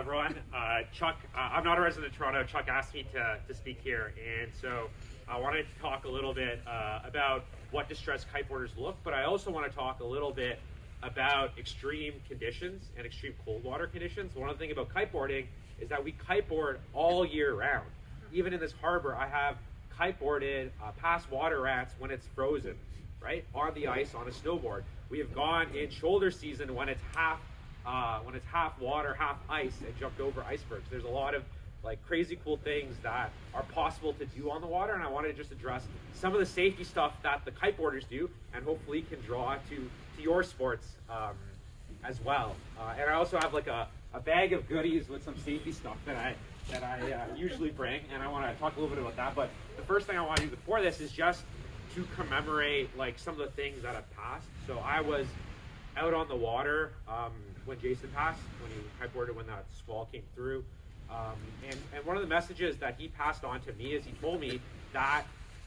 everyone. Chuck, I'm not a resident of Toronto. Chuck asked me to speak here, and so I wanted to talk a little bit about what distressed kiteboarders look, but I also want to talk a little bit about extreme conditions and extreme cold water conditions. One of the things about kiteboarding is that we kiteboard all year round. Even in this harbor, I have kiteboarded past water rats when it's frozen, right, on the ice on a snowboard. We have gone in shoulder season when it's half water, half ice, and jumped over icebergs. There's a lot of like crazy cool things that are possible to do on the water, and I wanted to just address some of the safety stuff that the kiteboarders do, and hopefully can draw to your sports as well. And I also have like a bag of goodies with some safety stuff that I usually bring, and I want to talk a little bit about that. But the first thing I want to do before this is just to commemorate like some of the things that have passed. So I was out on the water when Jason passed, when he kiteboarded when that squall came through. And one of the messages that he passed on to me is he told me that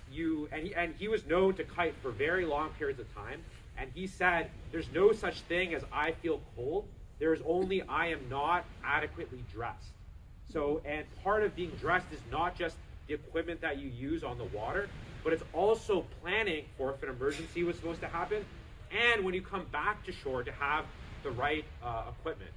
he was known to kite for very long periods of time. And he said, there's no such thing as I feel cold. There's only I am not adequately dressed. So, and part of being dressed is not just the equipment that you use on the water, but it's also planning for if an emergency was supposed to happen, and when you come back to shore to have the right equipment.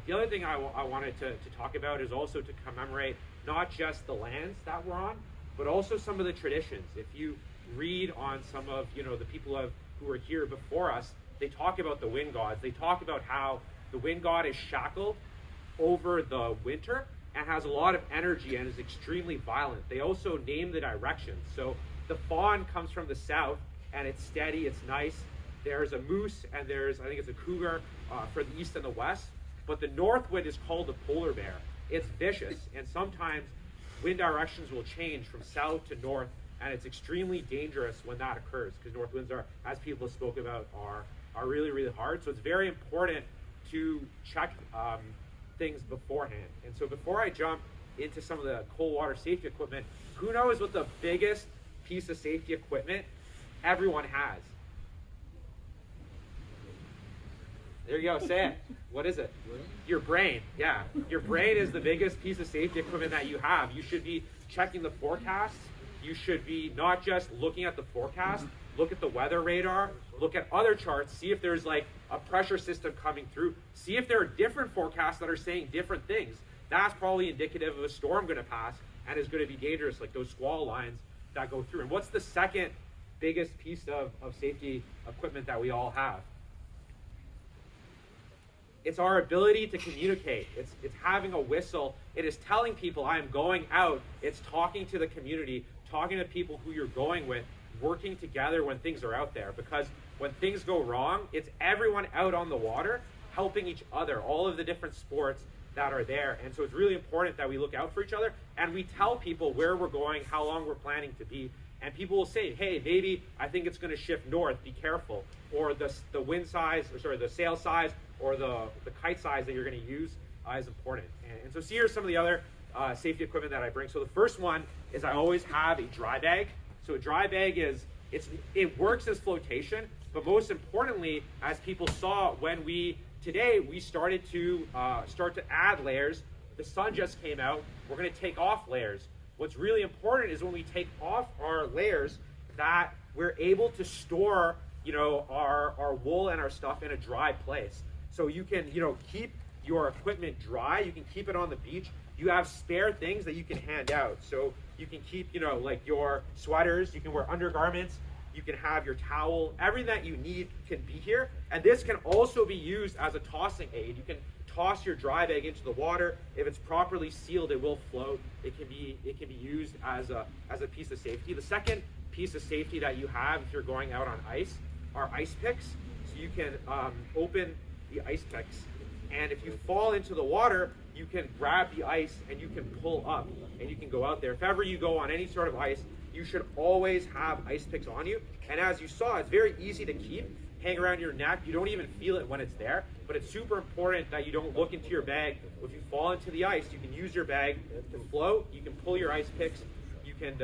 The other thing I wanted to talk about is also to commemorate not just the lands that we're on, but also some of the traditions. If you read on some of the people who were here before us, they talk about the wind gods. They talk about how the wind god is shackled over the winter and has a lot of energy and is extremely violent. They also name the directions. So the fawn comes from the south and it's steady, it's nice. There's a moose and I think it's a cougar for the east and the west. But the north wind is called the polar bear. It's vicious, and sometimes wind directions will change from south to north, and it's extremely dangerous when that occurs because north winds are, as people have spoken about, are really, really hard. So it's very important to check things beforehand. And so before I jump into some of the cold water safety equipment, who knows what the biggest piece of safety equipment everyone has? There you go, say it. What is it? Your brain. Yeah, your brain is the biggest piece of safety equipment that you have. You should be checking the forecasts. You should be not just looking at the forecast, look at the weather radar, look at other charts, see if there's like a pressure system coming through, see if there are different forecasts that are saying different things. That's probably indicative of a storm going to pass and is going to be dangerous, like those squall lines that go through. And what's the second biggest piece of safety equipment that we all have? It's our ability to communicate. It's having a whistle. It is telling people I am going out. It's talking to the community, talking to people who you're going with, working together when things are out there. Because when things go wrong, it's everyone out on the water helping each other, all of the different sports that are there. And so it's really important that we look out for each other and we tell people where we're going, how long we're planning to be. And people will say, hey, maybe I think it's going to shift north, be careful. Or the wind size, the sail size, or the kite size that you're going to use is important. And so here's some of the other safety equipment that I bring. So the first one is I always have a dry bag. So a dry bag it works as flotation, but most importantly, as people saw when today we started to add layers. The sun just came out. We're going to take off layers. What's really important is when we take off our layers that we're able to store our wool and our stuff in a dry place. So you can keep your equipment dry. You can keep it on the beach. You have spare things that you can hand out. So you can keep like your sweaters. You can wear undergarments. You can have your towel. Everything that you need can be here. And this can also be used as a tossing aid. You can toss your dry bag into the water. If it's properly sealed, it will float. It can be used as a piece of safety. The second piece of safety that you have if you're going out on ice are ice picks. So you can open the ice picks, and if you fall into the water, you can grab the ice and you can pull up and you can go out there. If ever you go on any sort of ice, you should always have ice picks on you. And as you saw, it's very easy to keep, hang around your neck. You don't even feel it when it's there, but it's super important that you don't look into your bag. If you fall into the ice, you can use your bag to float. You can pull your ice picks. You can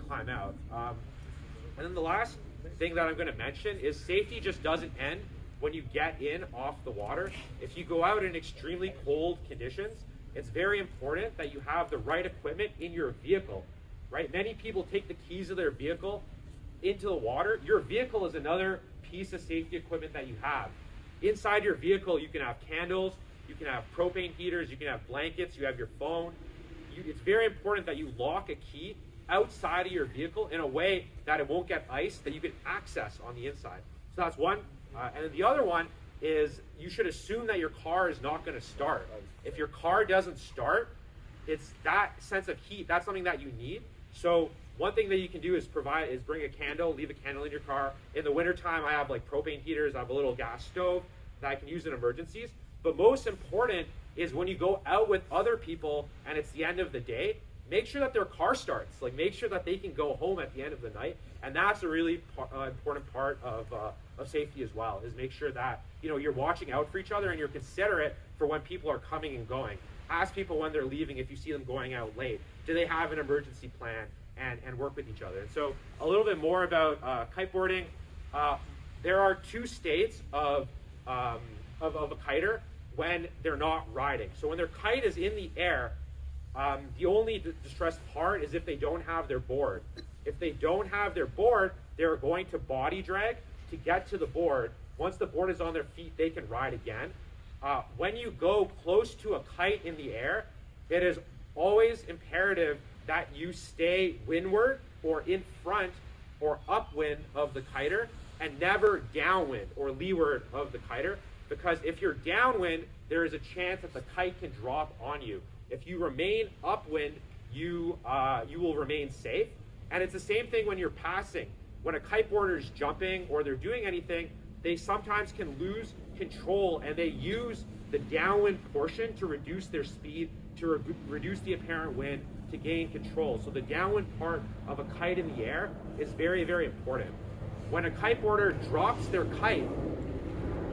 climb out. And then the last thing that I'm going to mention is safety just doesn't end when you get in off the water. If you go out in extremely cold conditions, it's very important that you have the right equipment in your vehicle, right? Many people take the keys of their vehicle into the water. Your vehicle is another piece of safety equipment that you have. Inside your vehicle, you can have candles, you can have propane heaters, you can have blankets, you have your phone. It's very important that you lock a key outside of your vehicle in a way that it won't get ice, that you can access on the inside. So that's one. And then the other one is you should assume that your car is not going to start. If your car doesn't start, it's that sense of heat. That's something that you need. So one thing that you can do is bring a candle, leave a candle in your car. In the wintertime, I have like propane heaters. I have a little gas stove that I can use in emergencies. But most important is when you go out with other people and it's the end of the day, make sure that their car starts. Like, make sure that they can go home at the end of the night. And that's a really important part of safety as well, is make sure that, you know, you're watching out for each other and you're considerate for when people are coming and going. Ask people when they're leaving if you see them going out late. Do they have an emergency plan? And work with each other. And so a little bit more about kiteboarding. There are two states of a kiter when they're not riding. So when their kite is in the air, the only distressed part is if they don't have their board. If they don't have their board, they're going to body drag to get to the board. Once the board is on their feet, they can ride again. When you go close to a kite in the air, it is always imperative that you stay windward or in front or upwind of the kiter and never downwind or leeward of the kiter, because if you're downwind, there is a chance that the kite can drop on you. If you remain upwind, you will remain safe. And it's the same thing when you're passing. When a kiteboarder is jumping or they're doing anything, they sometimes can lose control and they use the downwind portion to reduce their speed, to reduce the apparent wind, to gain control. So the downwind part of a kite in the air is very, very important. When a kiteboarder drops their kite,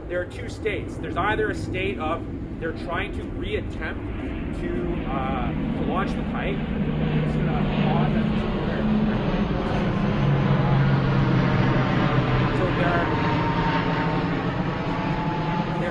there are two states. There's either a state of they're trying to reattempt to launch the kite. I'm just gonna pause so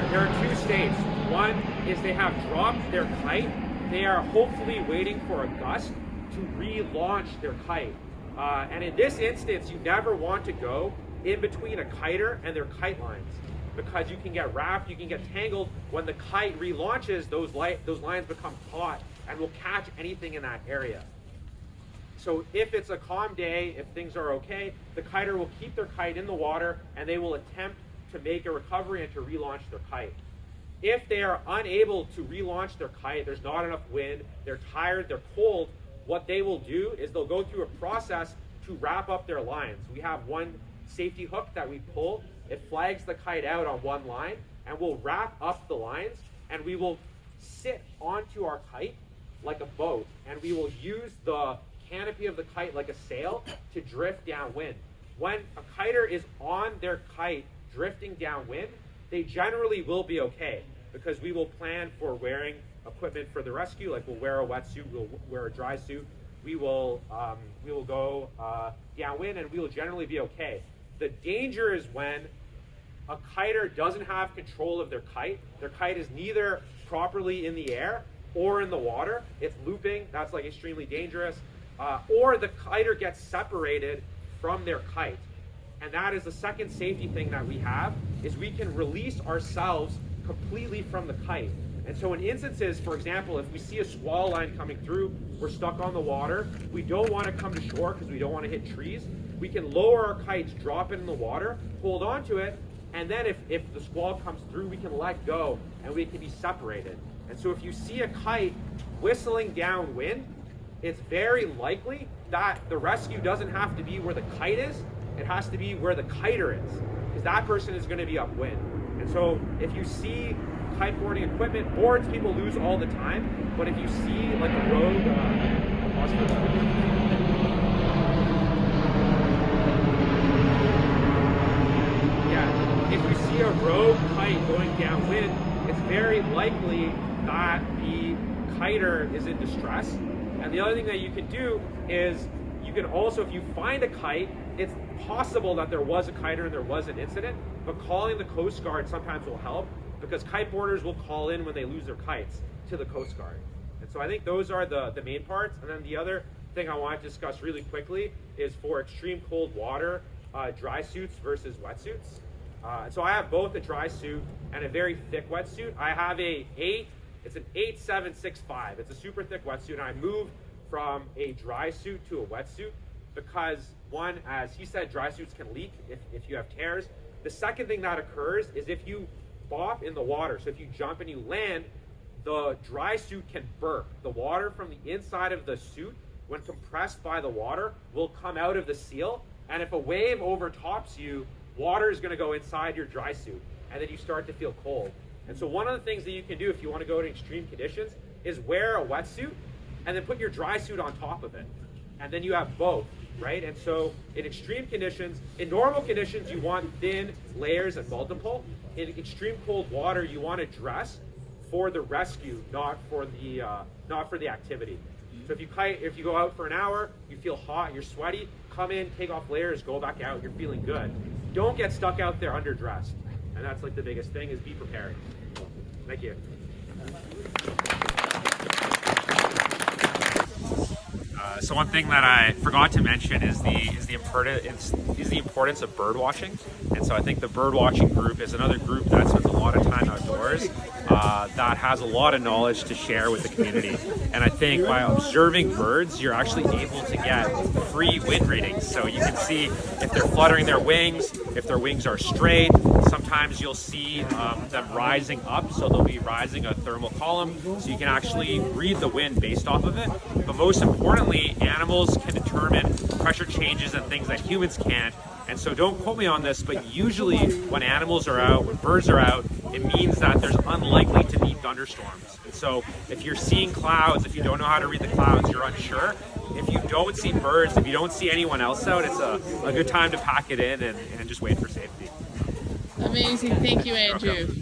there are two states. One is they have dropped their kite. They are hopefully waiting for a gust to relaunch their kite. And in this instance, you never want to go in between a kiter and their kite lines, because you can get wrapped, you can get tangled. When the kite relaunches, those lines become taut and will catch anything in that area. So if it's a calm day, if things are okay, the kiter will keep their kite in the water and they will attempt to make a recovery and to relaunch their kite. If they are unable to relaunch their kite, there's not enough wind, they're tired, they're cold, what they will do is they'll go through a process to wrap up their lines. We have one safety hook that we pull. It flags the kite out on one line, and we'll wrap up the lines, and we will sit onto our kite like a boat, and we will use the canopy of the kite like a sail to drift downwind. When a kiter is on their kite drifting downwind, they generally will be okay, because we will plan for wearing equipment for the rescue. Like, we'll wear a wetsuit, we'll wear a dry suit, we will go downwind, and we will generally be okay. The danger is when a kiter doesn't have control of their kite is neither properly in the air or in the water, it's looping, that's like extremely dangerous, or the kiter gets separated from their kite. And that is the second safety thing that we have, is we can release ourselves completely from the kite. And so in instances, for example, if we see a squall line coming through, we're stuck on the water, we don't want to come to shore because we don't want to hit trees, we can lower our kites, drop it in the water, hold on to it, and then if the squall comes through, we can let go and we can be separated. And so if you see a kite whistling downwind, it's very likely that the rescue doesn't have to be where the kite is, it has to be where the kiter is, because that person is going to be upwind. And so if you see kiteboarding equipment, boards people lose all the time, but if you see like a rogue, if you see a rogue kite going downwind, it's very likely that the kiter is in distress. And the other thing that you can do is you can also, if you find a kite it's possible that there was a kiter and there was an incident, but calling the Coast Guard sometimes will help, because kiteboarders will call in when they lose their kites to the Coast Guard. And so I think those are the main parts. And then the other thing I want to discuss really quickly is for extreme cold water, dry suits versus wetsuits. So I have both a dry suit and a very thick wetsuit. I have it's an 8765. It's a super thick wetsuit, and I moved from a dry suit to a wetsuit because, one, as he said, dry suits can leak if you have tears. The second thing that occurs is if you bop in the water, so if you jump and you land, the dry suit can burp. The water from the inside of the suit, when compressed by the water, will come out of the seal, and if a wave overtops you, water is going to go inside your dry suit, and then you start to feel cold. And so one of the things that you can do if you want to go to extreme conditions is wear a wetsuit and then put your dry suit on top of it. And then you have both, right? And so in extreme conditions, in normal conditions, you want thin layers and multiple. In extreme cold water, you want to dress for the rescue, not for the activity. So if you go out for an hour, you feel hot, you're sweaty, come in, take off layers, go back out, you're feeling good. Don't get stuck out there underdressed. And that's like the biggest thing, is be prepared. Thank you. So one thing that I forgot to mention is the importance of bird watching. And so I think the bird watching group is another group that spends a lot of time outdoors, that has a lot of knowledge to share with the community. And I think by observing birds, you're actually able to get free wind readings. So you can see if they're fluttering their wings, if their wings are straight. Sometimes you'll see them rising up, so they'll be rising a thermal column, so you can actually read the wind based off of it. But most importantly, animals can determine pressure changes and things that humans can't. And so don't quote me on this, but usually when animals are out, when birds are out, it means that there's unlikely to be thunderstorms. And so if you're seeing clouds, if you don't know how to read the clouds, you're unsure. If you don't see birds, if you don't see anyone else out, it's a good time to pack it in and just wait for safety. Amazing. Thank you, Andrew. Okay.